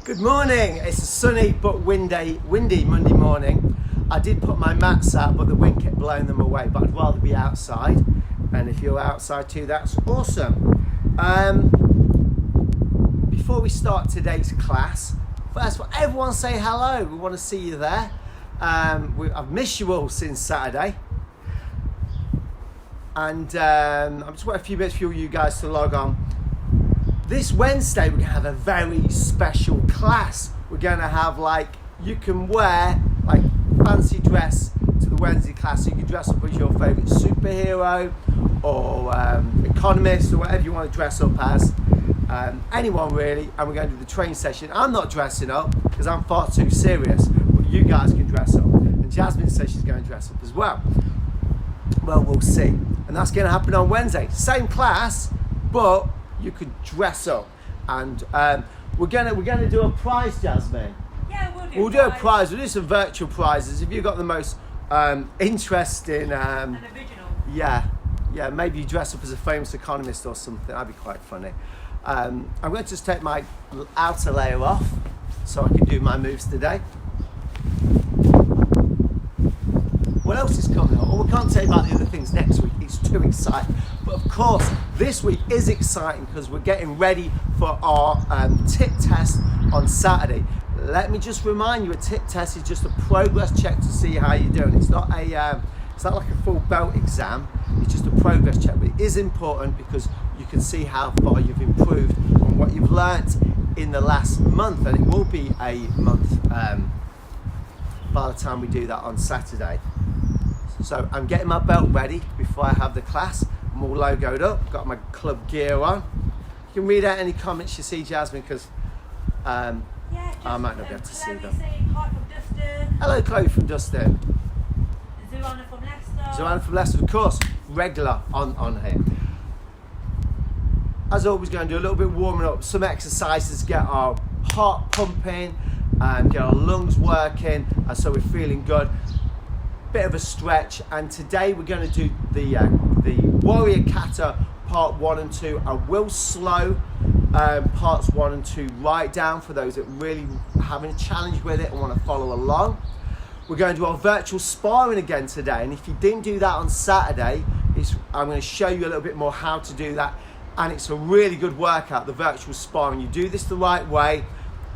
Good morning. It's a sunny but windy Monday morning. I did put my mats out, but the wind kept blowing them away. But I'd rather be outside. And if you're outside too, that's awesome. Before we start today's class, first of all, everyone say hello. We want to see you there. I've missed you all since Saturday. And I'm just waiting a few minutes for you guys to log on. This Wednesday, we're going to have a very special class. We're going to have, you can wear, fancy dress to the Wednesday class. So you can dress up as your favourite superhero or economist or whatever you want to dress up as. Anyone, really. And we're going to do the training session. I'm not dressing up because I'm far too serious. But you guys can dress up. And Jasmine says she's going to dress up as well. Well, we'll see. And that's going to happen on Wednesday. Same class, but you could dress up, and we're gonna do a prize, Jasmine. Yeah, we'll do a prize. We'll do some virtual prizes. If you've got the most interesting, an original. Yeah, maybe you dress up as a famous economist or something. That'd be quite funny. I'm going to just take my outer layer off so I can do my moves today. What else is coming up? Well, we can't tell you about the other things next week. It's too exciting. But of course, this week is exciting because we're getting ready for our TIP test on Saturday. Let me just remind you, a TIP test is just a progress check to see how you're doing. It's not like a full belt exam. It's just a progress check, but it is important because you can see how far you've improved on what you've learnt in the last month, and it will be a month by the time we do that on Saturday. So I'm getting my belt ready before I have the class. I'm all logoed up, got my club gear on. You can read out any comments you see, Jasmine, because I might not be able to see them. Hi from Dustin. Hello, Chloe from Dustin. Zoanna from Leicester. Zoanna from Leicester, of course, regular on here. As always, going to do a little bit of warming up, some exercises, get our heart pumping, get our lungs working, so we're feeling good. Bit of a stretch, and today we're going to do the Warrior Kata part 1 and 2. I will slow parts 1 and 2 right down for those that really having a challenge with it and want to follow along. We're going to do our virtual sparring again today, and if you didn't do that on Saturday, I'm going to show you a little bit more how to do that, and it's a really good workout, the virtual sparring. You do this the right way,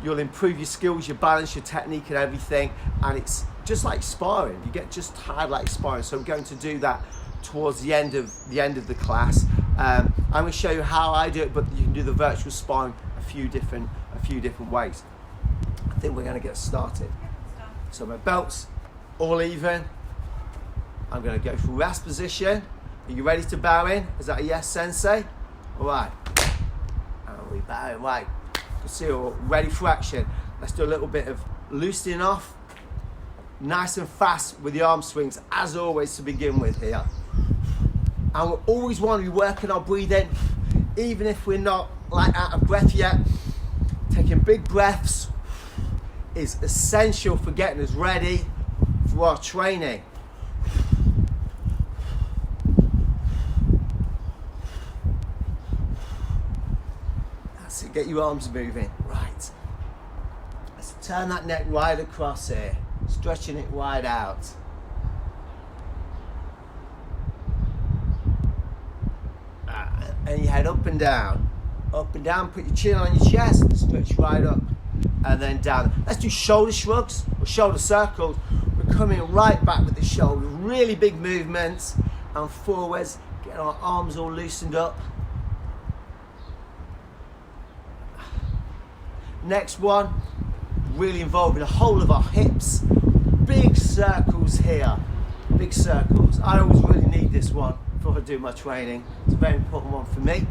you'll improve your skills, your balance, your technique and everything, and it's just like sparring. You get just tired like sparring. So we're going to do that towards the end of the class. I'm going to show you how I do it, but you can do the virtual sparring a few different ways. I think we're going to get started. So my belt's all even. I'm going to go for rest position. Are you ready to bow in? Is that a yes, Sensei? All right. And we bow in. Right. You can see we're ready for action. Let's do a little bit of loosening off. Nice and fast with the arm swings, as always, to begin with here. And we always want to be working our breathing, even if we're not out of breath yet. Taking big breaths is essential for getting us ready for our training. That's it, get your arms moving. Right. Let's turn that neck right across here. Stretching it wide out. And you head up and down, put your chin on your chest, stretch right up, and then down. Let's do shoulder shrugs or shoulder circles. We're coming right back with the shoulders, really big movements, and forwards, getting our arms all loosened up. Next one, really involving the whole of our hips. Big circles here, big circles. I always really need this one before I do my training. It's a very important one for me,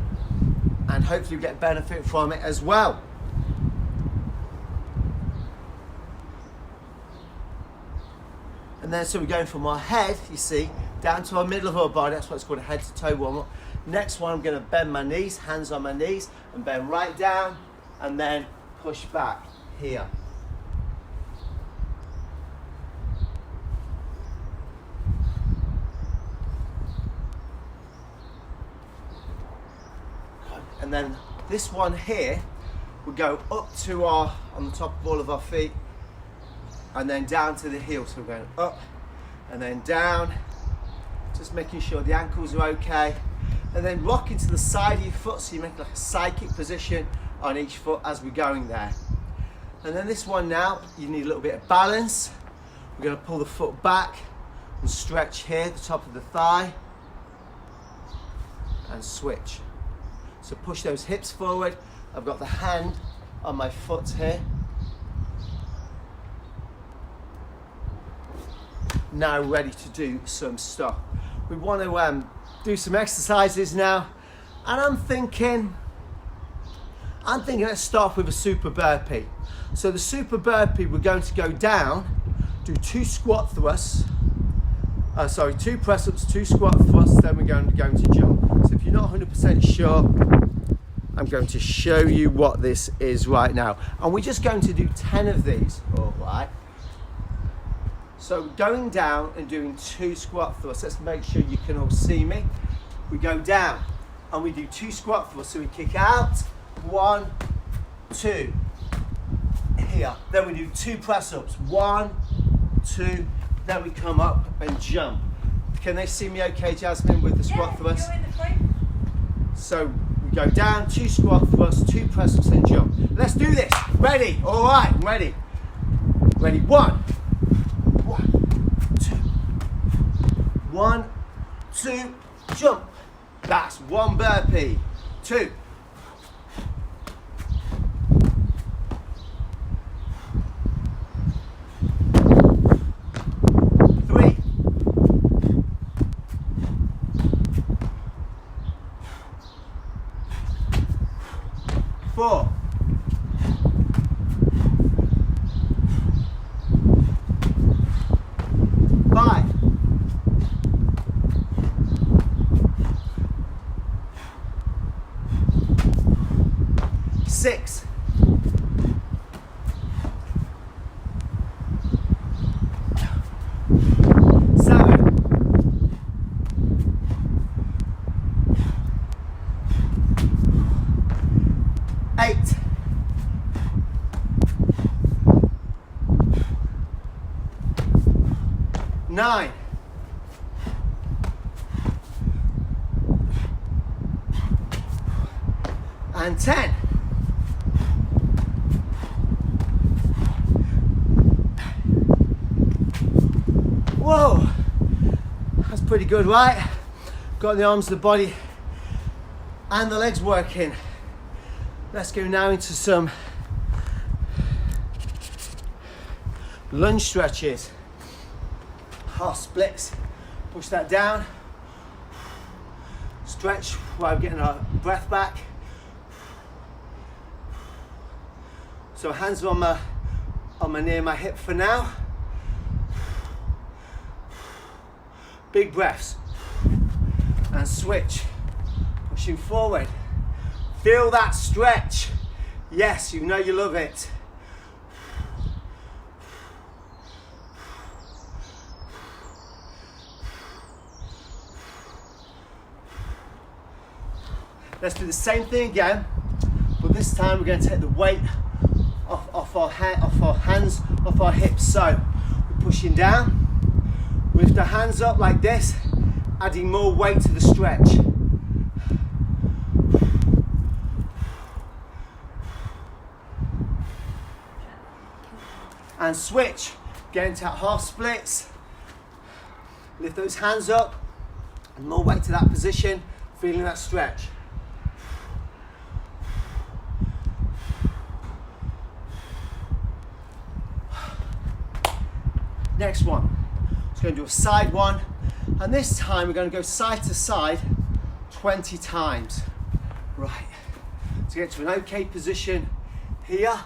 and hopefully you get benefit from it as well. And then so we're going from our head, you see, down to our middle of our body. That's what's called a head to toe warm up. Next one, I'm going to bend my knees, hands on my knees, and bend right down, and then push back here. And then this one here, we go up to on the top of all of our feet, and then down to the heel. So we're going up and then down, just making sure the ankles are okay, and then rocking to the side of your foot, so you make like a side kick position on each foot as we're going there. And then this one now, you need a little bit of balance. We're going to pull the foot back and stretch here, the top of the thigh, and switch. So push those hips forward. I've got the hand on my foot here. Now ready to do some stuff. We want to do some exercises now, and I'm thinking let's start with a super burpee. So the super burpee, we're going to go down, do 2 squat thrusts, 2 press ups, 2 squat thrusts, then we're going to jump. So if you're not 100% sure, I'm going to show you what this is right now. And we're just going to do 10 of these, all right? So going down and doing 2 squat thrusts. Let's make sure you can all see me. We go down and we do 2 squat thrusts. So we kick out, 1, 2, here. Then we do 2 press ups, 1, 2, then we come up and jump. Can they see me okay, Jasmine, with the squat thrust? You're in the frame. So we go down, 2 squat thrusts, 2 press ups, and jump. Let's do this. Ready? All right, I'm ready. Ready? 1, 2, 1, 2, jump. That's 1 burpee. 2. 3. 4. 5. 6. 7. 8. 9. 10. Whoa, that's pretty good, right? Got the arms, the body, and the legs working. Let's go now into some lunge stretches. Half splits. Push that down. Stretch while I'm getting our breath back. So hands are on my near my hip for now. Big breaths. And switch. Pushing forward. Feel that stretch. Yes, you know you love it. Let's do the same thing again, but this time we're going to take the weight off our hands, off our hips. So we're pushing down, lift our hands up like this, adding more weight to the stretch. And switch, get into half splits, lift those hands up, and more weight to that position, feeling that stretch. Next one, so we're going to do a side one, and this time we're going to go side to side 20 times. Right, to get to an okay position here.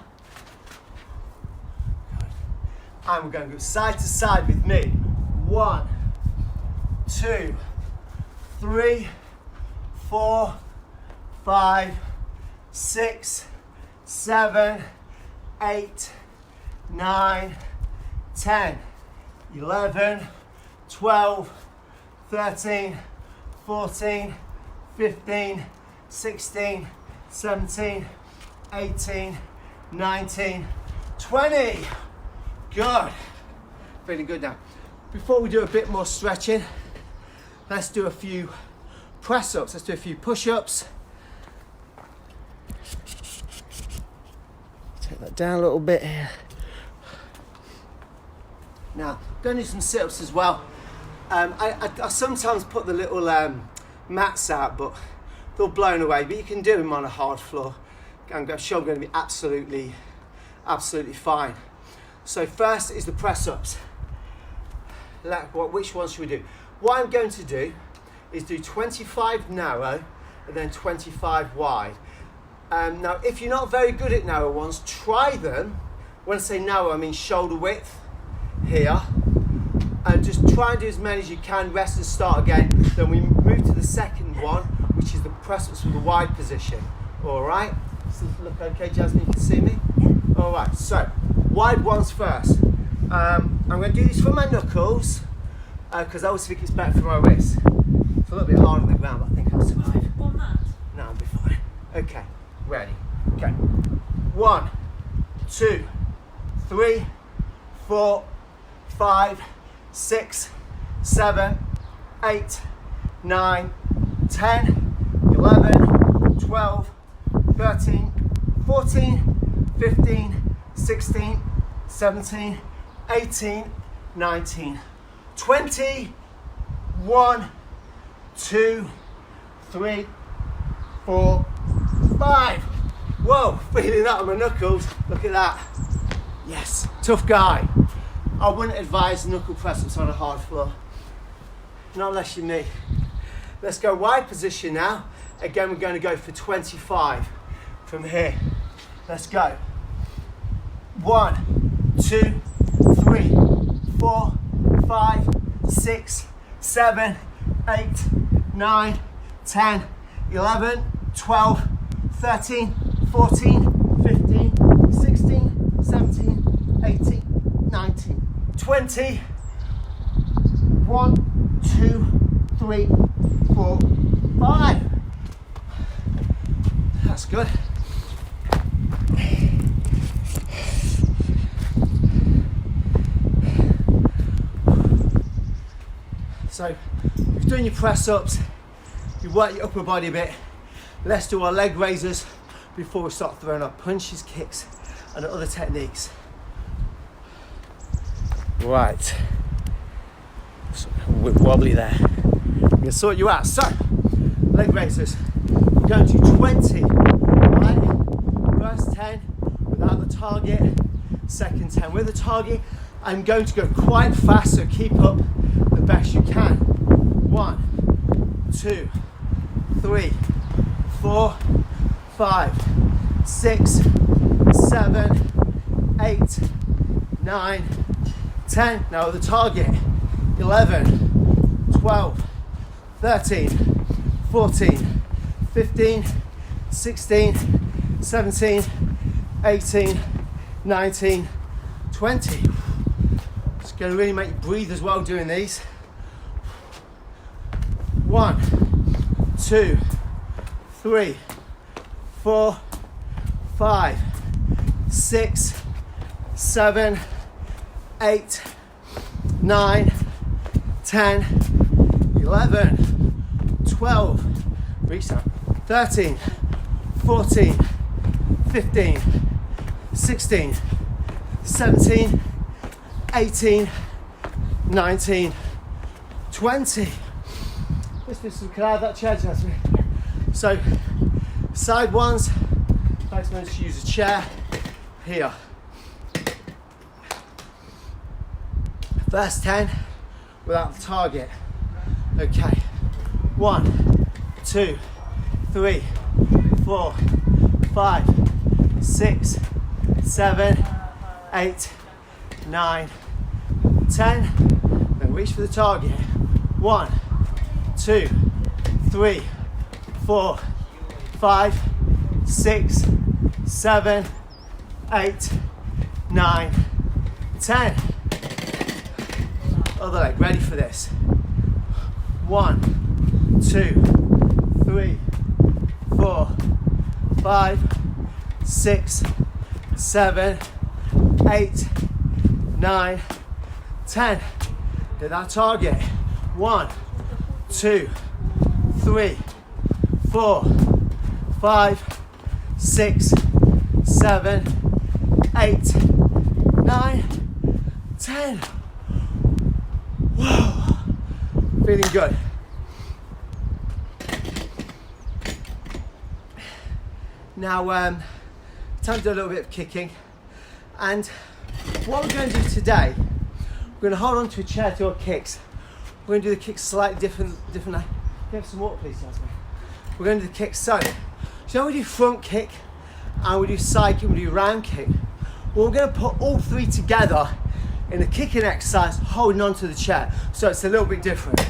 And we're going to go side to side with me. 1, 2, 3, 4, 5, 6, 7, 8, 9, 10, 11, 12, 13, 14, 15, 16, 17, 18, 19, 20. Good. Feeling good now. Before we do a bit more stretching, let's do a few press-ups. Let's do a few push-ups. Take that down a little bit here. Now, going to do some sit-ups as well. I sometimes put the little mats out, but they're blown away. But you can do them on a hard floor. I'm sure I'm going to be absolutely fine. So first is the press-ups. Which ones should we do? What I'm going to do is do 25 narrow and then 25 wide. Now, if you're not very good at narrow ones, try them. When I say narrow, I mean shoulder width here. And just try and do as many as you can, rest and start again. Then we move to the second one, which is the press-ups from the wide position. All right? Does this look okay, Jasmine? You can see me? Yeah. All right, so wide ones first. I'm going to do these for my knuckles, because I always think it's better for my wrists. It's a little bit hard on the ground, but I think I'll survive. On that. No, I'll be fine. Okay, ready. Okay. 1, 2, 3, 4, 5, 6, 7, 8, 9, 10, 11, 12, 13, 14, 15, 16, 17, 18, 19, 20, 1, 2, 3, 4, 5. Whoa, feeling that on my knuckles. Look at that. Yes, tough guy. I wouldn't advise knuckle press-ups on a hard floor. Not unless you're me. Let's go wide position now. Again, we're going to go for 25 from here. Let's go. 1, 2, 3, 4, 5, 6, 7, 8, 9, 10, 11, 12, 13, 14, 15, 16, 17, 18, 19, 20. 1, 2, 3, 4, 5. That's good. So, you've done your press-ups, you work your upper body a bit. Let's do our leg raises before we start throwing our punches, kicks, and other techniques. Right. So, a bit wobbly there. I'm going to sort you out. So, leg raises. We're going to 20. Right? First 10 without the target. Second 10 with the target. I'm going to go quite fast, so keep up the best you can. 1, 2, 3, 4, 5, 6, 7, 8, 9, 10. Now the target. 11, 12, 13, 14, 15, 16, 17, 18, 19, 20. It's going to really make you breathe as well doing these. 1, 2, 3, 4, 5, 6, 7, 8, 9, 10, 11, 12, reach that, 13, 14, 15, 16, 17, 18, 19, 20. Can I have that chair, Jasmine? So, side ones, I like to use a chair here. First 10 without the target. Okay. 1, 2, 3, 4, 5, 6, 7, 8, 9, 10. Then reach for the target. 1, 2, 3, 4, 5, 6, 7, 8, 9, 10. Other leg, ready for this. 1, 2, 3, 4, 5, 6, 7, 8, 9, 10. Hit that target. 1, 2, 3, 4, 5, 6, 7, 8, 9, 10. Whoa. Feeling good. Now, time to do a little bit of kicking. And what we're going to do today, we're going to hold on to a chair to our kicks. We're going to do the kicks slightly different. Can you have some water, please, Jasmine? We're going to do the kicks so we do front kick and we do side kick, we do round kick. Well, we're going to put all three together in a kicking exercise, holding onto the chair. So it's a little bit different.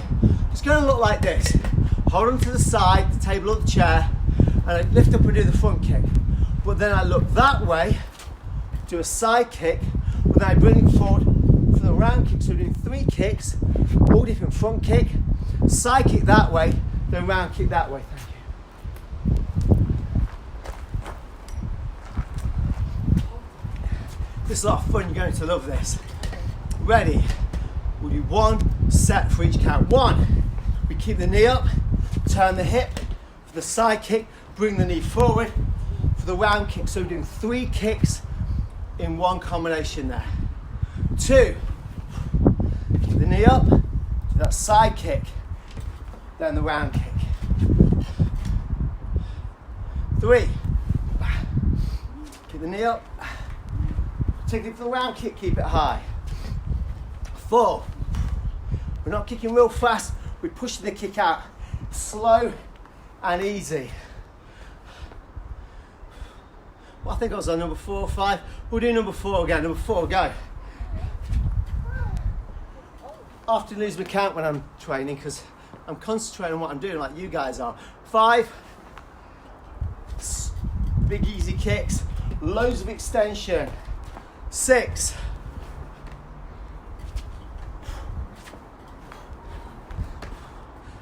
It's going to look like this. Hold on to the side, the table or the chair, and I lift up and do the front kick. But then I look that way, do a side kick, but then I bring it forward for the round kick. So we're doing 3 kicks, all different: front kick, side kick that way, then round kick that way. Thank you. This is a lot of fun, you're going to love this. Ready? We'll do 1 set for each count. 1, we keep the knee up, turn the hip. For the side kick, bring the knee forward. For the round kick, so we're doing 3 kicks in one combination there. 2, keep the knee up, do that side kick, then the round kick. 3, keep the knee up, take it for the round kick, keep it high. 4, we're not kicking real fast, we're pushing the kick out slow and easy. Well, I think I was on number 4 or 5. We'll do number 4 again. Number 4, go. I often lose my count when I'm training because I'm concentrating on what I'm doing, like you guys are. 5, big easy kicks, loads of extension. 6,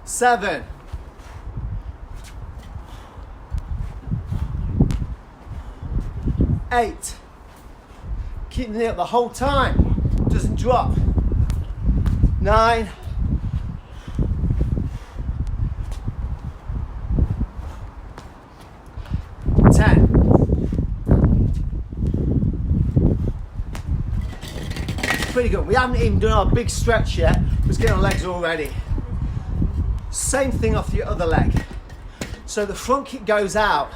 7, 8, keep the knee up the whole time, doesn't drop. 9, 10. Pretty good. We haven't even done our big stretch yet. We're getting our legs already. Same thing off the other leg. So the front kick goes out,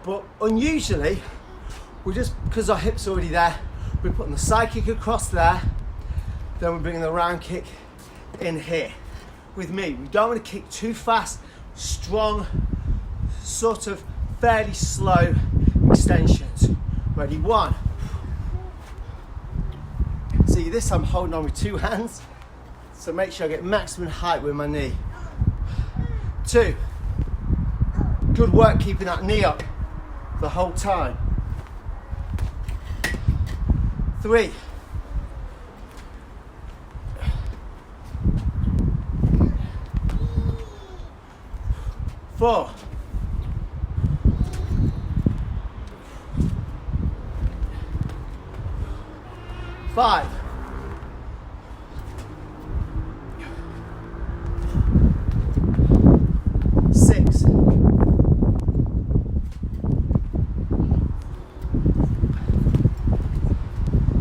but unusually, we just, because our hips are already there, we're putting the side kick across there, then we're bringing the round kick in here. With me, we don't want to kick too fast, strong, sort of fairly slow extensions. Ready, 1. See this, I'm holding on with 2 hands, so make sure I get maximum height with my knee. 2, good work keeping that knee up the whole time. 3, 4, 5, 6,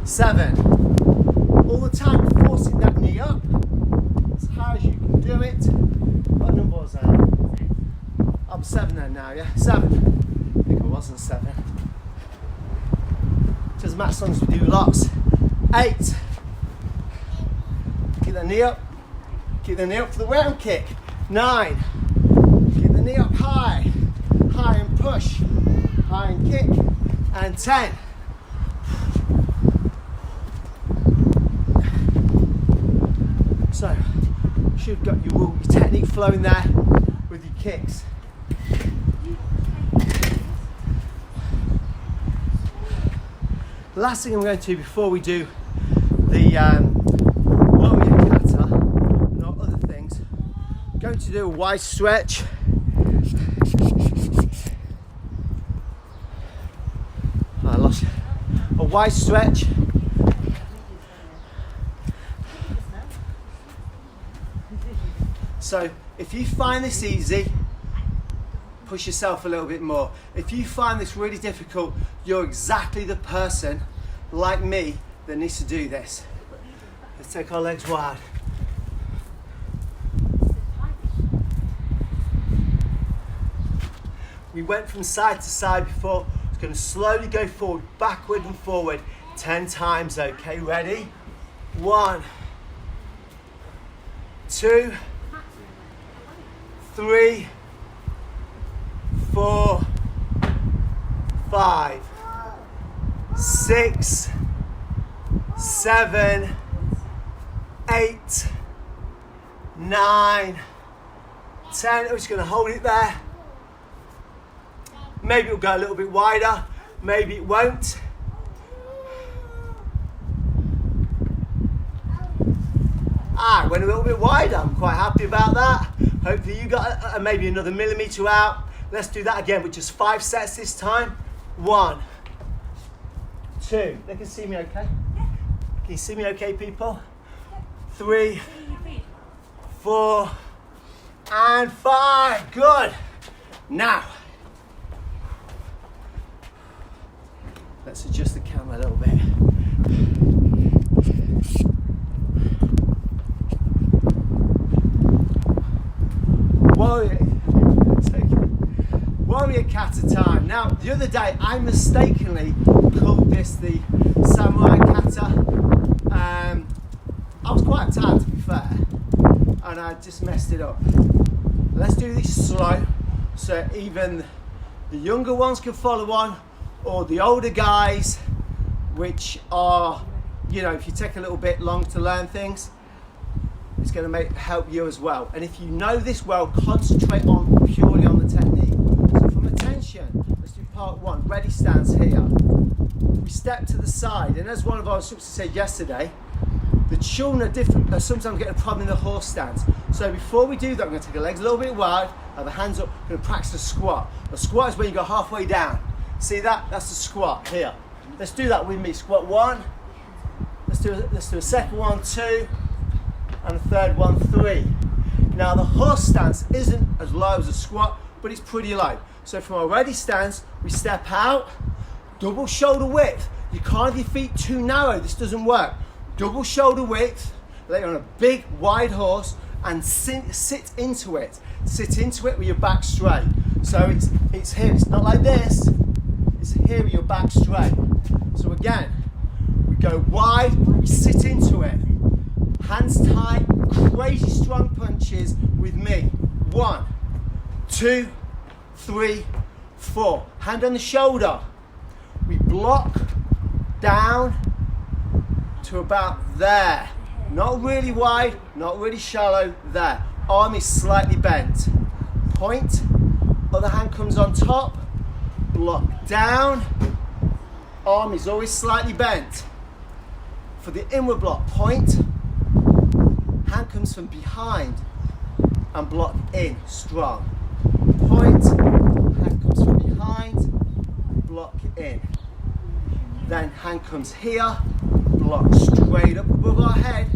7. All the time forcing that knee up as high as you can do it. What number was that? I'm 7 then now, yeah? 7. I think I wasn't 7. Doesn't matter as long as we do lots. 8. Keep the knee up. Keep the knee up for the round kick. 9. Keep the knee up high. High and push. High and kick. And 10. So, you should have got your technique flowing there with your kicks. The last thing I'm going to do before we do the warrior kata and all other things, I'm going to do a wide stretch. horse. A wide stretch. So if you find this easy, push yourself a little bit more. If you find this really difficult, you're exactly the person like me that needs to do this. Let's take our legs wide. We went from side to side before. It's going to slowly go forward, backward and forward 10 times, okay? Ready? 1, 2, 3, 4, 5, 6, 7, 8, 9, 10. I'm just going to hold it there. Maybe it'll go a little bit wider, maybe it won't. It went a little bit wider. I'm quite happy about that. Hopefully you got maybe another millimetre out. Let's do that again with just 5 sets this time. 1, 2. They can see me okay? Can you see me okay, people? 3, 4, and 5. Good. Now, let's adjust the camera a little bit. Warrior kata time. Now, the other day I mistakenly called this the samurai kata. I was quite tired, to be fair, and I just messed it up. Let's do this slow, so even the younger ones can follow on, or the older guys, which are, you know, if you take a little bit long to learn things, it's going to help you as well. And if you know this well, concentrate on purely on the technique. So from attention, let's do part 1. Ready stance here. We step to the side, and as one of our instructors said yesterday, the children are different. Sometimes get a problem in the horse stance. So before we do that, I'm going to take the legs a little bit wide, have the hands up, I'm going to practice a squat. A squat is when you go halfway down. See that? That's the squat here. Let's do that with me. Squat 1. Let's do a second one, 2, and a third one, 3. Now the horse stance isn't as low as a squat, but it's pretty low. So from our ready stance, we step out, double shoulder width. You can't have your feet too narrow. This doesn't work. Double shoulder width. Lay on a big wide horse and sit into it. Sit into it with your back straight. So it's here. It's not like this. It's here with your back straight. So again, we go wide, we sit into it. Hands tight, crazy strong punches with me. 1, 2, 3, 4. Hand on the shoulder. We block down to about there. Not really wide, not really shallow, there. Arm is slightly bent. Point, other hand comes on top. Block down, arm is always slightly bent. For the inward block, point, hand comes from behind and block in, strong. Point, hand comes from behind, block in. Then hand comes here, block straight up above our head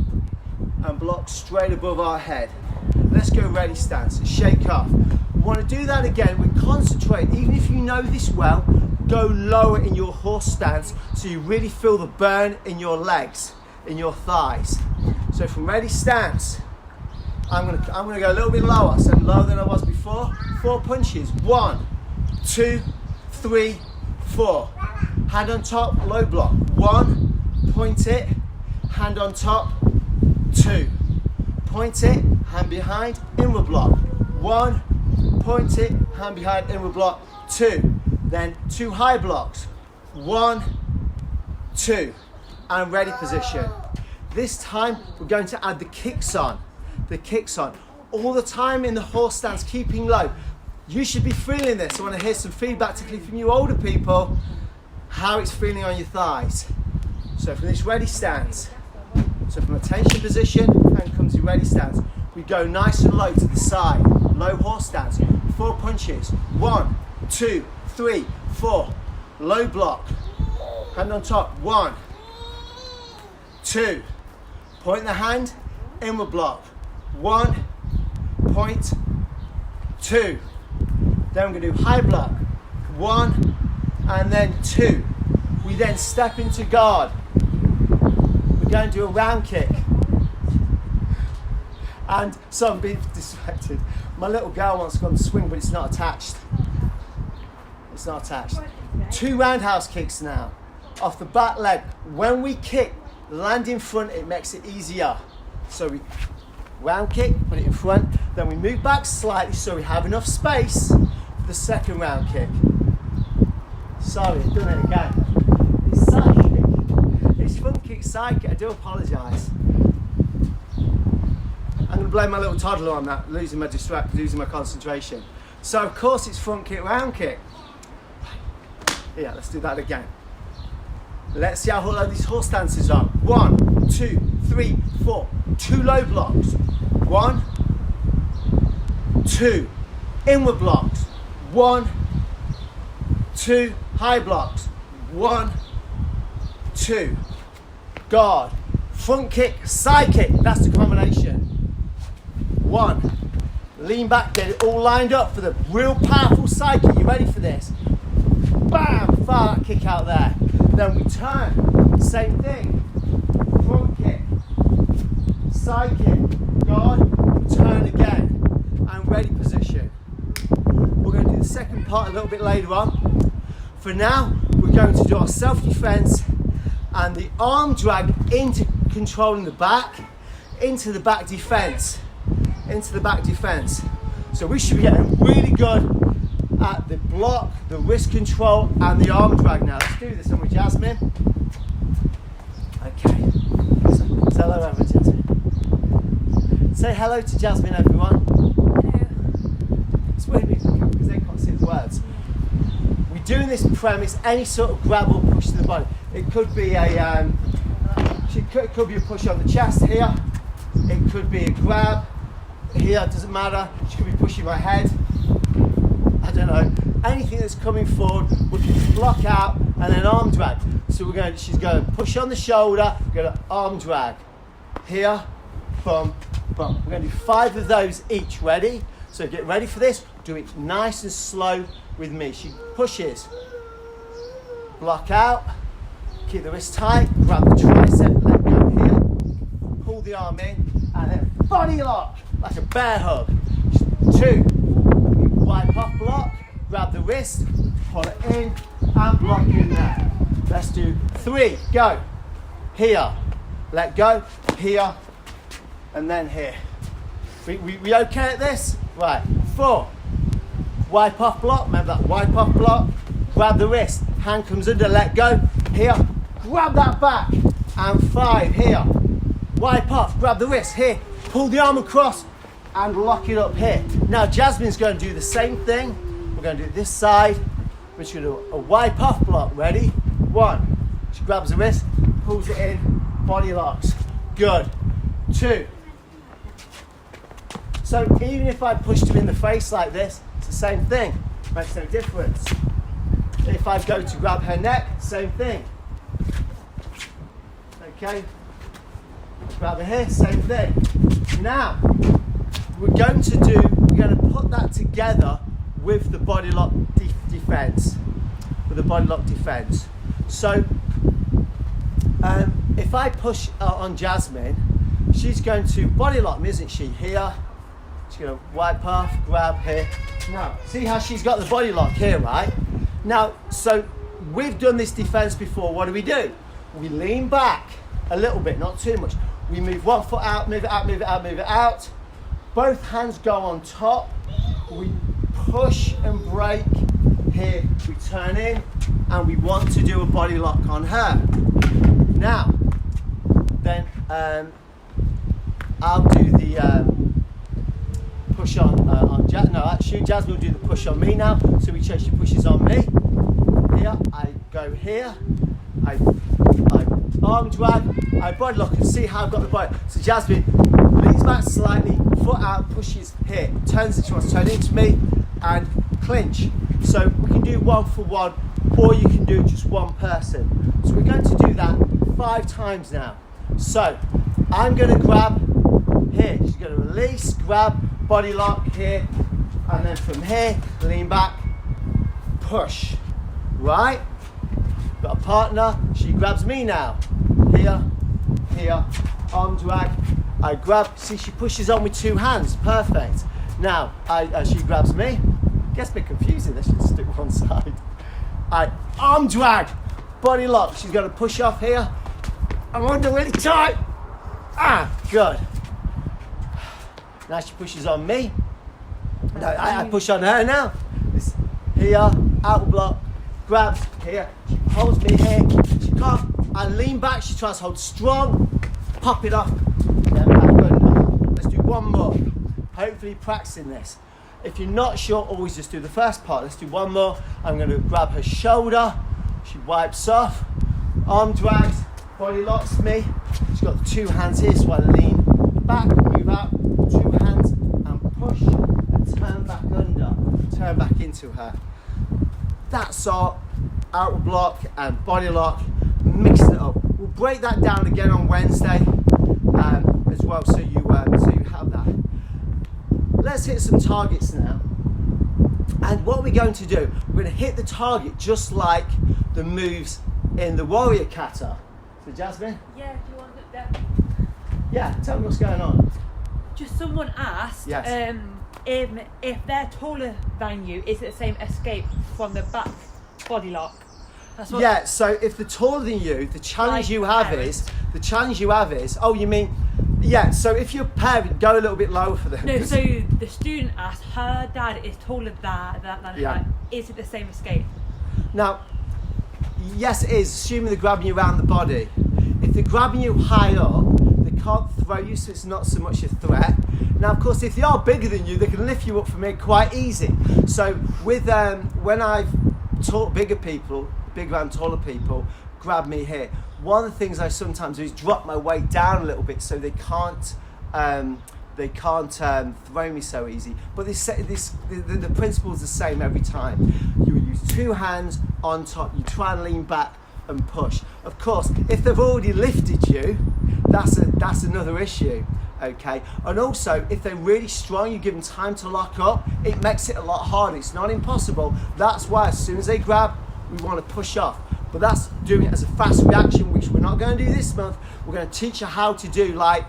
and block straight above our head. Let's go ready stance, shake off. We want to do that again, we concentrate, even if you know this well, go lower in your horse stance so you really feel the burn in your legs, in your thighs. So from ready stance, I'm gonna go a little bit lower, so I'm lower than I was before. 4 punches, 1, 2, 3, 4. Hand on top, low block. 1, point it, hand on top, 2. Point it, hand behind, inward block. 1, point it, hand behind, inward block. 2. Then 2 high blocks. 1, 2. And ready position. This time we're going to add the kicks on. The kicks on. All the time in the horse stance, keeping low. You should be feeling this. I want to hear some feedback, particularly from you older people, how it's feeling on your thighs. So from this ready stance, so from a tension position, and comes to ready stance, we go nice and low to the side, low horse stance, 4 punches, 1, 2, 3, 4, low block, hand on top. 1, 2, point the hand, inward block. 1, point, 2. Then we're going to do high block. 1, and then 2. We then step into guard. We're going to do a round kick. And so I'm being distracted. My little girl wants to go on the swing, but it's not attached. It's not attached. 2 roundhouse kicks now. Off the back leg. When we kick, land in front, it makes it easier. So we round kick, put it in front. Then we move back slightly so we have enough space for the second round kick. Sorry, I've done it again. It's psychic. It's front kick psychic. I do apologise. I'm going to blame my little toddler on that, losing my concentration. So of course it's front kick, round kick. Yeah, let's do that again. Let's see how low these horse stances are. 1, 2, 3, 4. 2 low blocks. 1, 2. Inward blocks. 1, 2. High blocks. 1, 2. Guard. Front kick, side kick. That's the combination. 1. Lean back, get it all lined up for the real powerful side kick. You ready for this? Bam! Fire that kick out there. Then we turn. Same thing. Front kick. Side kick. Guard. Turn again. And ready position. We're going to do the second part a little bit later on. For now, we're going to do our self-defense and the arm drag into controlling the back, into the back defense. Into the back defense. So we should be getting really good at the block, the wrist control, and the arm drag now. Let's do this, with Jasmine. Okay. So, say hello, everyone, Jasmine. Say hello to Jasmine, everyone. Hello. It's weird because they can't see the words. We're doing this premise, any sort of grab or push to the body. It could be a, it could be a push on the chest here. It could be a grab. Here, it doesn't matter. She could be pushing my head. I don't know. Anything that's coming forward, we can block out and then arm drag. So she's going to push on the shoulder, we're going to arm drag. Here, bum, bum. We're going to do 5 of those each. Ready? So get ready for this. Do it nice and slow with me. She pushes. Block out. Keep the wrist tight. Grab the tricep. Let go here. Pull the arm in. And then body lock. Like a bear hug. 2. Wipe off block. Grab the wrist. Pull it in. And block in there. Let's do 3. Go. Here. Let go. Here. And then here. We okay at this? Right. 4. Wipe off block. Remember that wipe off block. Grab the wrist. Hand comes under. Let go. Here. Grab that back. And 5. Here. Wipe off. Grab the wrist. Here. Pull the arm across. And lock it up here. Now Jasmine's going to do the same thing. We're going to do it this side. We're just going to do a wipe off block. Ready? 1. She grabs the wrist. Pulls it in. Body locks. Good. 2. So even if I pushed him in the face like this, it's the same thing. Makes no difference. If I go to grab her neck, same thing. Okay. Grab her here, same thing. Now, we're going to put that together with the body lock defense. With the body lock defense. So, if I push on Jasmine, she's going to body lock me, isn't she? Here. She's going to wipe off, grab here. Now, see how she's got the body lock here, right? Now, so we've done this defense before. What do? We lean back a little bit, not too much. We move one foot out, move it out, move it out, move it out. Both hands go on top. We push and break. Here, we turn in, and we want to do a body lock on her. Now, then I'll do the push on Jasmine. No, actually, Jasmine will do the push on me now. So we change. She pushes on me. Here, I go here. I arm drag. I body lock and see how I've got the body. So Jasmine leans back slightly, foot out, pushes here, turns it. She wants to turn into me and clinch. So we can do 1 for 1 or you can do just one person. So we're going to do that 5 times now. So I'm going to grab here, she's going to release, grab, body lock here, and then from here, lean back, push, right? Got a partner, she grabs me now. Here, arm drag, I grab, see she pushes on with 2 hands, perfect. Now, she grabs me, gets a bit confusing, let's just stick one side. I arm drag, body lock, she's going to push off here, I'm under really tight, good. Now she pushes on me, no, I push on her now, here, out block, grabs here, she holds me here, she can't, I lean back, she tries to hold strong, pop it off, then back under. Let's do one more, hopefully practicing this. If you're not sure, always just do the first part. Let's do one more. I'm going to grab her shoulder, she wipes off, arm drags, body locks me, she's got the 2 hands here, so I lean back, move out, 2 hands, and push, and turn back under, turn back into her. That's our outer block and body lock, mixing it up. We'll break that down again on Wednesday as well, so you have that. Let's hit some targets now. And what we're going to do, we're going to hit the target just like the moves in the Warrior Kata. So Jasmine? Yeah, do you want that? Yeah, tell me what's going on. Just someone asked if they're taller than you, is it the same escape from the back body lock? That's what Yeah, so if they're taller than you, the challenge Like you have is, oh, you mean, yeah, so if you're a parent, go a little bit lower for them. No, so the student asked, her dad is taller than Yeah. her. Is it the same escape? Now, yes it is, assuming they're grabbing you around the body. If they're grabbing you high up, they can't throw you, so it's not so much a threat. Now, of course, if they are bigger than you, they can lift you up from here quite easy. So with when I've taught bigger and taller people, grab me here. One of the things I sometimes do is drop my weight down a little bit so they can't throw me so easy. But the principle's the same every time. You use 2 hands on top, you try and lean back and push. Of course, if they've already lifted you, that's another issue. Okay, and also if they're really strong, you give them time to lock up, it makes it a lot harder. It's not impossible. That's why as soon as they grab, we want to push off. But that's doing it as a fast reaction, which we're not going to do this month. We're going to teach you how to do like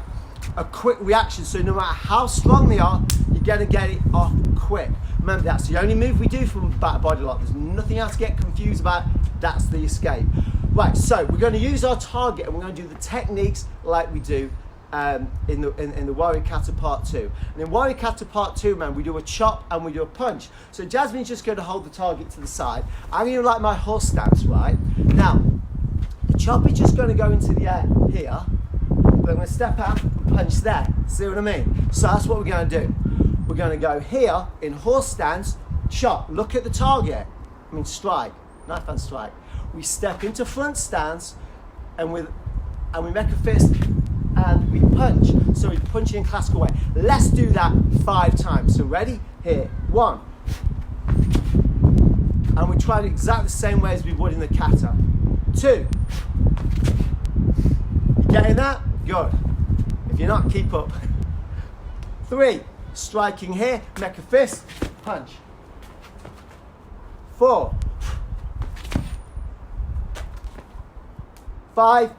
a quick reaction, so no matter how strong they are, you're going to get it off quick. Remember, that's the only move we do from back body lock. There's nothing else to get confused about. That's the escape. Right, so we're going to use our target and we're going to do the techniques like we do in the Warrior Kata Part 2. And in Warrior Kata Part 2, man, we do a chop and we do a punch. So Jasmine's just going to hold the target to the side. I'm going to like my horse stance, right? Now, the chop is just going to go into the air here. But I'm going to step out and punch there. See what I mean? So that's what we're going to do. We're going to go here in horse stance, chop, look at the target. Strike, knife hand strike. We step into front stance and we make a fist and we punch. So we punch in classical way. Let's do that 5 times. So ready? Here, 1. And we try it exactly the same way as we would in the kata. 2. You getting that? Good. If you're not, keep up. 3. Striking here, make a fist, punch. 4. 5.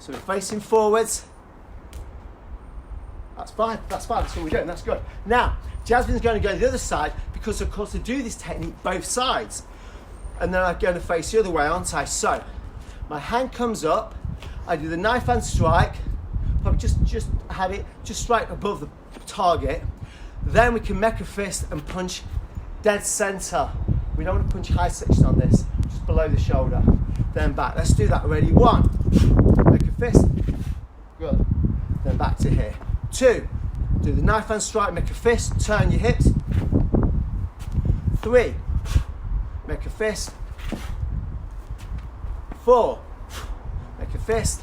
So we're facing forwards. That's fine, that's what we're doing, that's good. Now, Jasmine's going to go to the other side because, of course, I do this technique both sides. And then I'm going to face the other way, aren't I? So, my hand comes up, I do the knife hand strike, probably just have it, just strike above the target. Then we can make a fist and punch dead center. We don't want to punch high section on this, just below the shoulder. Then back. Let's do that. Ready? 1. Make a fist. Good. Then back to here. 2. Do the knife hand strike, make a fist, turn your hips. 3. Make a fist. 4. Make a fist.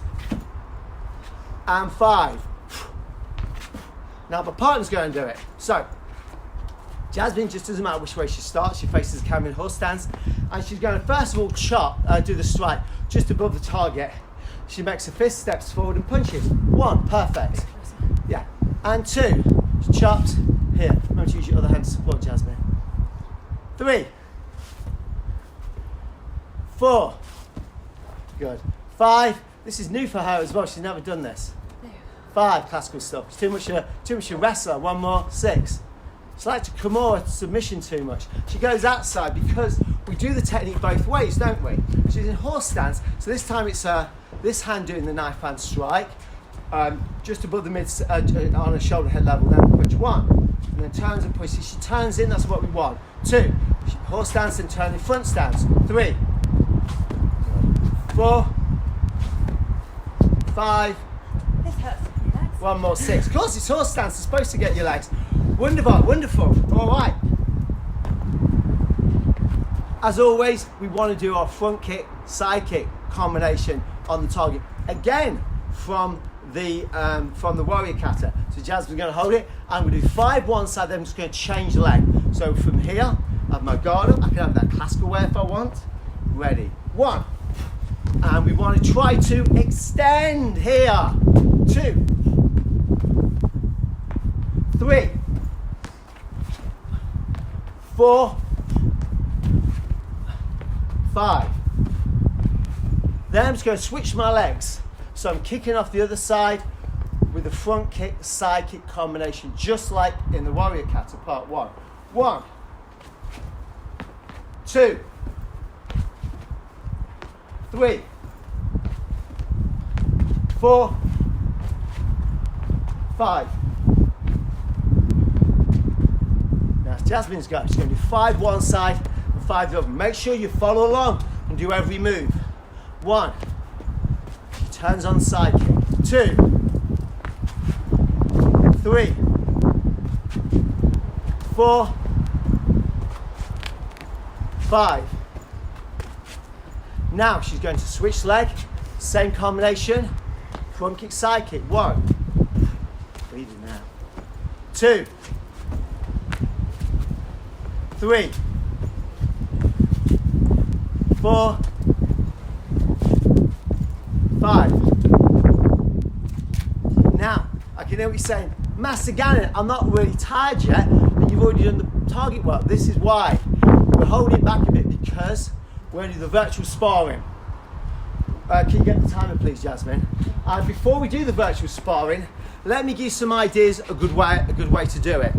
And 5. Now my partner's going to do it. So, Jasmine, just doesn't matter which way she starts, she faces the camera in horse stance, And she's going to first of all do the strike just above the target. She makes her fist, steps forward and punches. 1, perfect. Yeah. And 2, she chops here. Remember to use your other hand to support, Jasmine. 3, 4, good. 5, this is new for her as well, she's never done this. 5, classical stuff. It's too much a wrestler. 1 more, 6. She likes to Kimura submission too much. She goes outside because we do the technique both ways, don't we? She's in horse stance, so this time it's this hand doing the knife hand strike, just above the mid, on her shoulder head level, then punch 1, and then turns and pushes. She turns in, that's what we want. 2, horse stance and turn in front stance. 3, 4, 5, This hurts my legs. 1 more, 6. Of course, it's horse stance. It's supposed to get your legs. Wonderful, wonderful. All right. As always, we want to do our front kick, side kick combination on the target. Again, from the warrior kata. So Jasmine's going to hold it. I'm going to do 5 one side. Then I'm just going to change leg. So from here, I have my guard up. I can have that classical way if I want. Ready. 1. And we want to try to extend here. 2, 3, 4, 5. Then I'm just going to switch my legs. So I'm kicking off the other side with the front kick, side kick combination, just like in the warrior kata part 1. 1, 2, 3, 4, 5. Now it's Jasmine's go. She's going to do 5 one side and 5 the other. Make sure you follow along and do every move. 1. She turns on side kick. 2, 3, 4, 5. Now she's going to switch leg. Same combination. Front kick, side kick. 1. Breathing now. 2, 3, 4, 5. Now, I can hear what you're saying. Master Gannon, I'm not really tired yet, and you've already done the target work. This is why. We're holding it back a bit because we're going to do the virtual sparring. Can you get the timer please, Jasmine? And before we do the virtual sparring, let me give you some ideas, a good way to do it.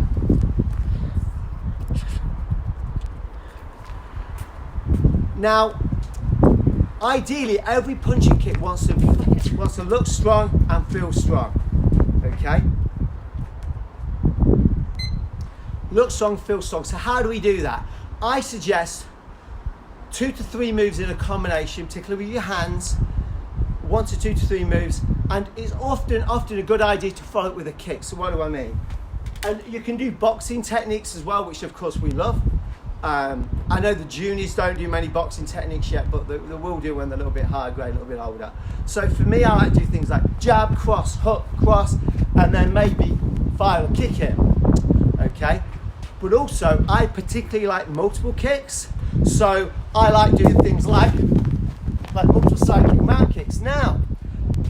Now, ideally, every punch and kick wants to look strong and feel strong. Okay? Look strong, feel strong. So how do we do that? I suggest 2 to 3 moves in a combination, particularly with your hands. 1 to 2 to 3 moves, and it's often a good idea to follow it with a kick. So what do I mean? And you can do boxing techniques as well, which of course we love. I know the juniors don't do many boxing techniques yet, but they will do when they're a little bit higher grade, a little bit older. So for me, I like to do things like jab, cross, hook, cross, and then maybe fire a kick in. Okay? But also, I particularly like multiple kicks. So I like doing things like multiple side kick, mount kicks. Now,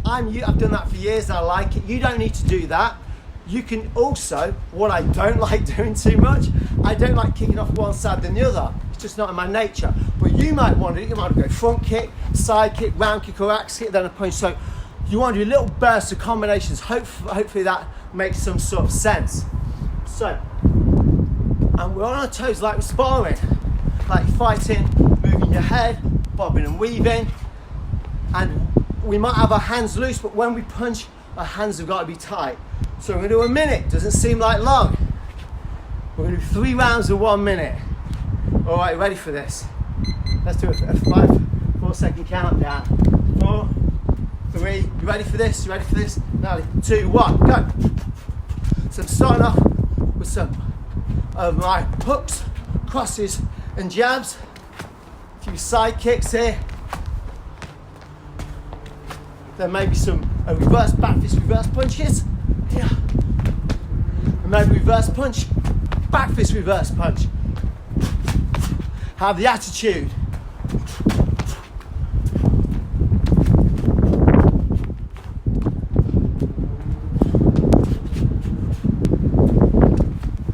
I've done that for years and I like it. You don't need to do that. You can also, what I don't like doing too much, I don't like kicking off one side than the other. It's just not in my nature. But you might want to go front kick, side kick, round kick or axe kick, then a punch. So you want to do a little burst of combinations. Hopefully that makes some sort of sense. So, and we're on our toes like we're sparring. Like fighting, moving your head, bobbing and weaving. And we might have our hands loose, but when we punch, our hands have got to be tight. So we're going to do a minute. Doesn't seem like long. We're going to do 3 rounds of 1 minute. All right, ready for this? Let's do a 5-4 second countdown. 4, 3. You ready for this? You ready for this? Now, 2, 1, go. So I'm starting off with some of my hooks, crosses, and jabs. A few side kicks here. Then maybe some reverse back fist, reverse punches. Yeah. And maybe reverse punch, back fist, reverse punch. Have the attitude.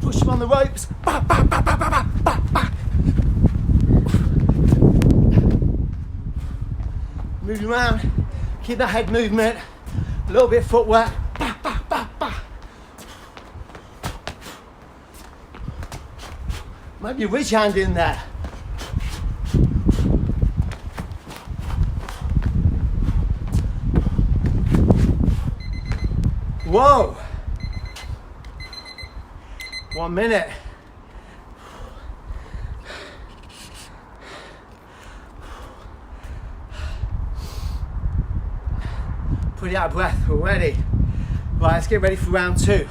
Push them on the ropes. Bah, bah, bah, bah, bah, bah, bah, bah. Move around. Keep that head movement. A little bit of footwork. Bah, bah, bah, bah. Might be a ridge hand in there. Whoa. 1 minute. Pretty out of breath already. Right, let's get ready for round 2.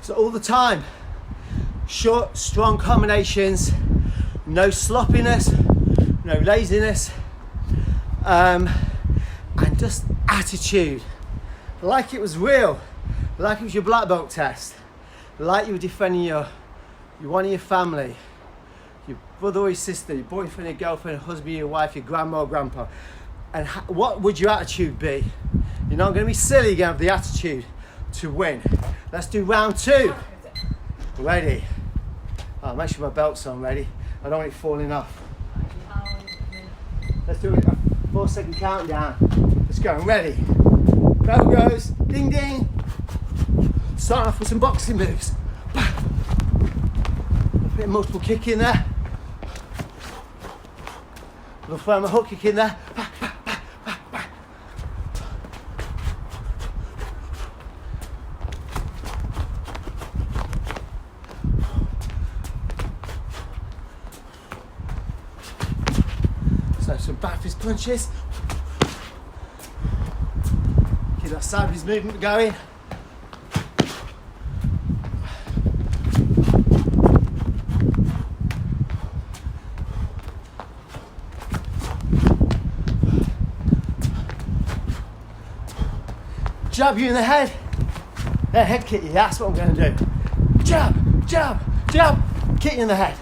So all the time, short, strong combinations, no sloppiness, no laziness, and just attitude. Like it was real, like it was your black belt test, like you were defending one of your family, your brother or your sister, your boyfriend, your girlfriend, your husband, your wife, your grandma or grandpa. And what would your attitude be? You're not going to be silly, you're going to have the attitude to win. Let's do round 2. Ready? Oh, make sure my belt's on, ready. I don't want it falling off. Let's do a 4-second countdown. Let's go, ready. Bell goes, ding ding. Start off with some boxing moves. A bit of multiple kick in there. A little firmer hook kick in there. So some back fist punches. Keep that sideways movement going. Jab you in the head. Yeah, head kick you, that's what I'm going to do. Jab, jab, jab, kick you in the head.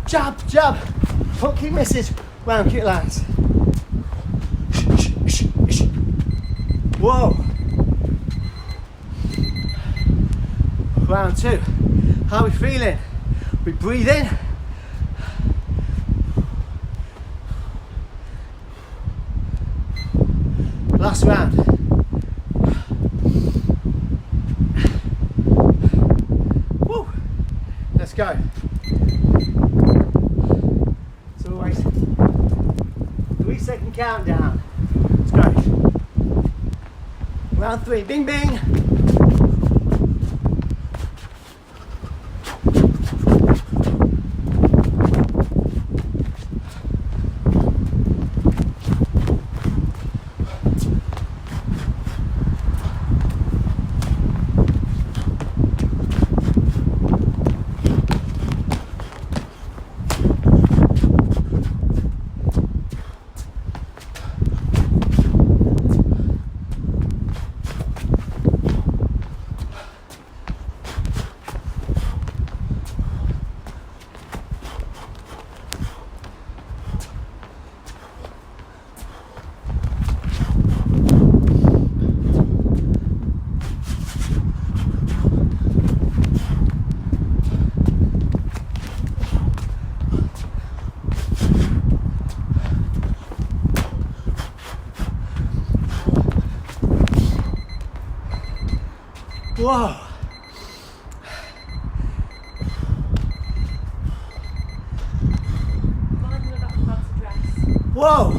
Jab, jab, hook kick misses, round kick lands. Whoa. Round 2. How are we feeling? We breathe in. Last round. Woo. Let's go. It's always 3-second countdown. Let's go. Round 3. Bing bing. Whoa. Whoa.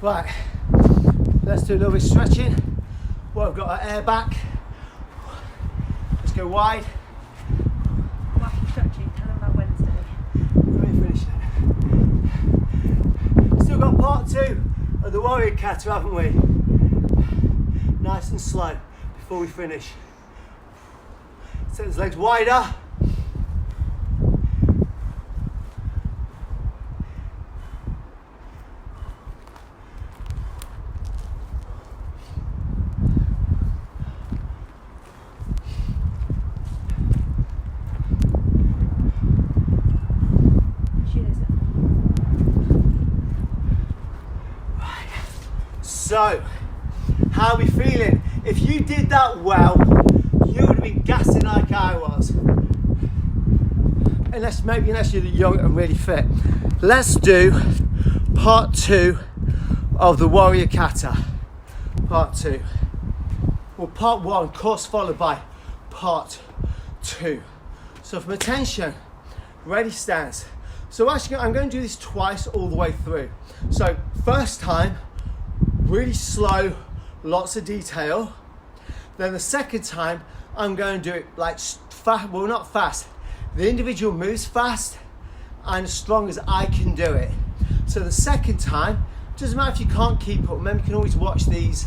Right, let's do a little bit of stretching. Well, I've got our air back. Let's go wide. Why are you stretching? Tell them about Wednesday. Let me finish it. Still got part 2 of the warrior kata, haven't we? Nice and slow before we finish. Set his legs wider. So, how are we feeling? If you did that well, you would have been gassing like I was. Unless you're young and really fit. Let's do part 2 of the Warrior Kata. Part 2. Well, part 1, of course, followed by part 2. So from attention, ready stance. So actually, I'm going to do this twice all the way through. So first time, really slow, lots of detail. Then the second time, I'm going to do it like fast, well, not fast. The individual moves fast and as strong as I can do it. So the second time, doesn't matter if you can't keep up, remember you can always watch these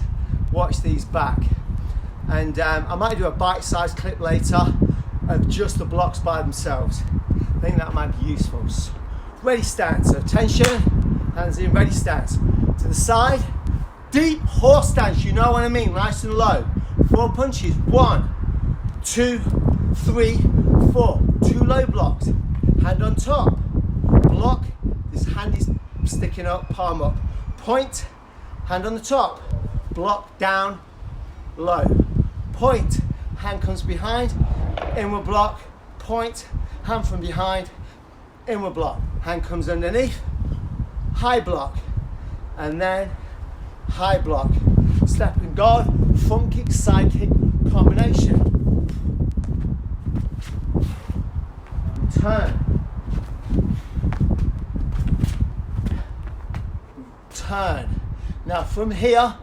back. And I might do a bite-sized clip later of just the blocks by themselves. I think that might be useful. Ready stance, so tension, hands in, ready stance. To the side, deep horse stance, you know what I mean, nice and low. 4 punches, 1, 2, 3, 4. 2 low blocks, hand on top, block, this hand is sticking up, palm up, point, hand on the top, block, down, low, point, hand comes behind, inward block, point, hand from behind, inward block, hand comes underneath, high block, and then high block, step and guard, front kick, side kick combination. Turn. Now from here,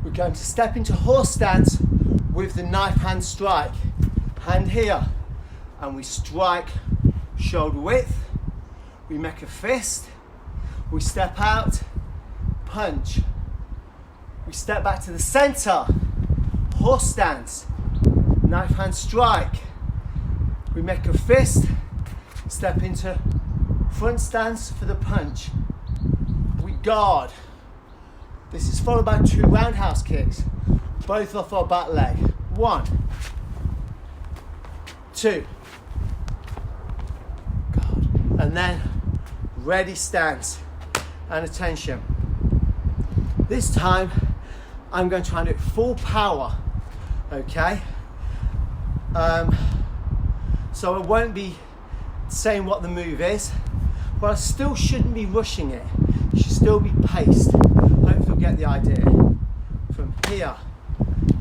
we're going to step into horse stance with the knife hand strike. Hand here, and we strike shoulder width. We make a fist. We step out, punch. We step back to the center, horse stance, knife hand strike. We make a fist, step into front stance for the punch. We guard. This is followed by 2 roundhouse kicks, both off our back leg. 1, 2. Guard. And then ready stance and attention. This time, I'm going to try and do it full power, okay? So I won't be saying what the move is, but I still shouldn't be rushing it. It should still be paced. Hopefully you'll get the idea. From here.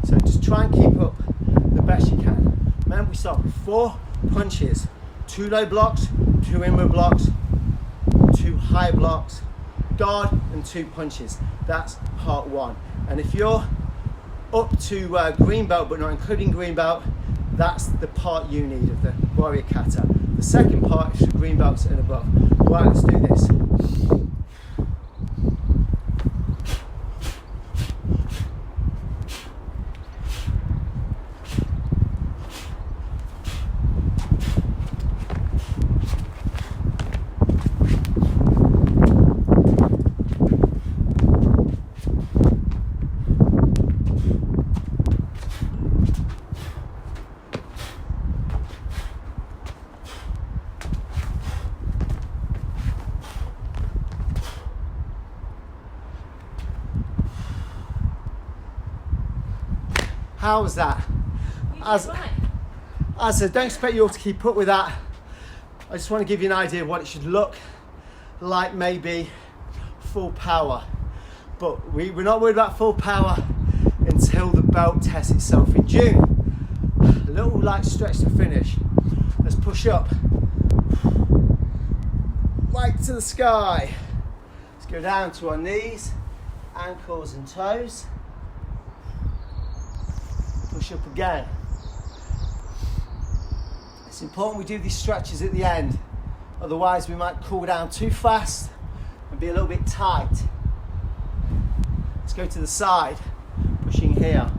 So just try and keep up the best you can. Remember, we start with 4 punches, 2 low blocks, 2 inward blocks, 2 high blocks, guard, and 2 punches. That's part 1. And if you're up to green belt but not including green belt, that's the part you need of the Warrior Kata. The second part is for green belts and above. Right, let's do this. How was that? As I said, don't expect you all to keep up with that. I just want to give you an idea of what it should look like, maybe full power. But we're not worried about full power until the belt tests itself in June. A little light stretch to finish. Let's push up. Right to the sky. Let's go down to our knees, ankles and toes. Push up again. It's important we do these stretches at the end, otherwise we might cool down too fast and be a little bit tight. Let's go to the side, pushing here,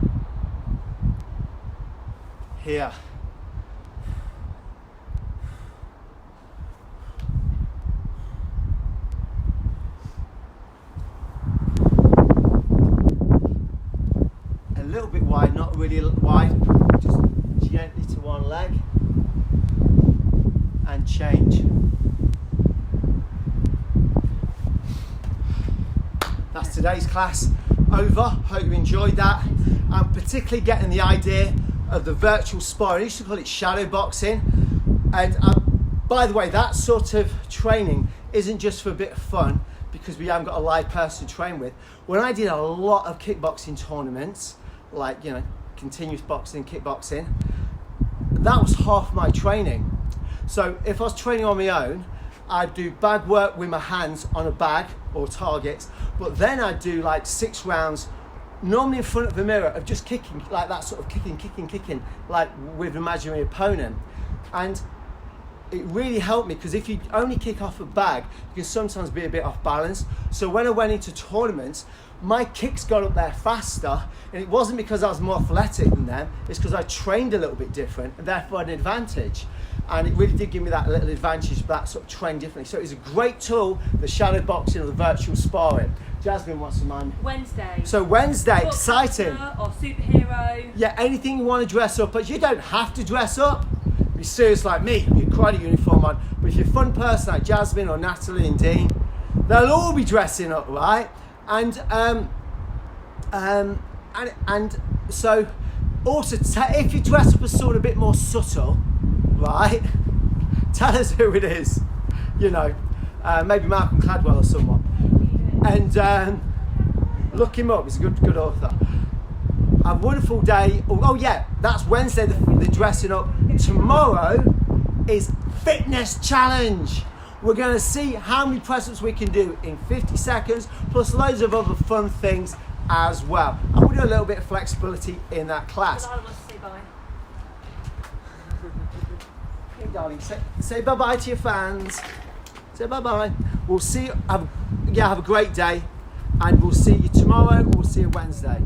here. A little bit wide, not really wide, just gently to one leg and change. That's today's class. over. Hope you enjoyed that. I'm particularly getting the idea of the virtual sparring. I used to call it shadow boxing. And by the way, that sort of training isn't just for a bit of fun because we haven't got a live person to train with. When I did a lot of kickboxing tournaments, like, you know, continuous boxing, kickboxing, that was half my training. So if I was training on my own, I'd do bag work with my hands on a bag or targets, but then I'd do like 6 rounds, normally in front of the mirror, of just kicking, like that sort of kicking, like with an imaginary opponent. And it really helped me because if you only kick off a bag, you can sometimes be a bit off balance. So when I went into tournaments, my kicks got up there faster, and it wasn't because I was more athletic than them, it's because I trained a little bit different and therefore had an advantage. And it really did give me that little advantage, that sort of train differently. So it was a great tool, the shadow boxing or the virtual sparring. Jasmine wants to mind. Wednesday. So Wednesday, Sport exciting. Or superhero. Yeah, anything you want to dress up, but you don't have to dress up. Be serious like me, with your karate uniform on. But if you're a fun person like Jasmine or Natalie and Dean, they'll all be dressing up, right? And so also if you dress up as sort of a bit more subtle, right? Tell us who it is. You know, maybe Malcolm Gladwell or someone. And look him up. He's a good author. Have a wonderful day. Oh yeah, that's Wednesday, the dressing up. Tomorrow is fitness challenge. We're going to see how many press-ups we can do in 50 seconds, plus loads of other fun things as well. And we'll do a little bit of flexibility in that class. I want to say bye. Hey darling, say bye-bye to your fans. Say bye-bye. We'll see you, have a great day, and we'll see you tomorrow, we'll see you Wednesday.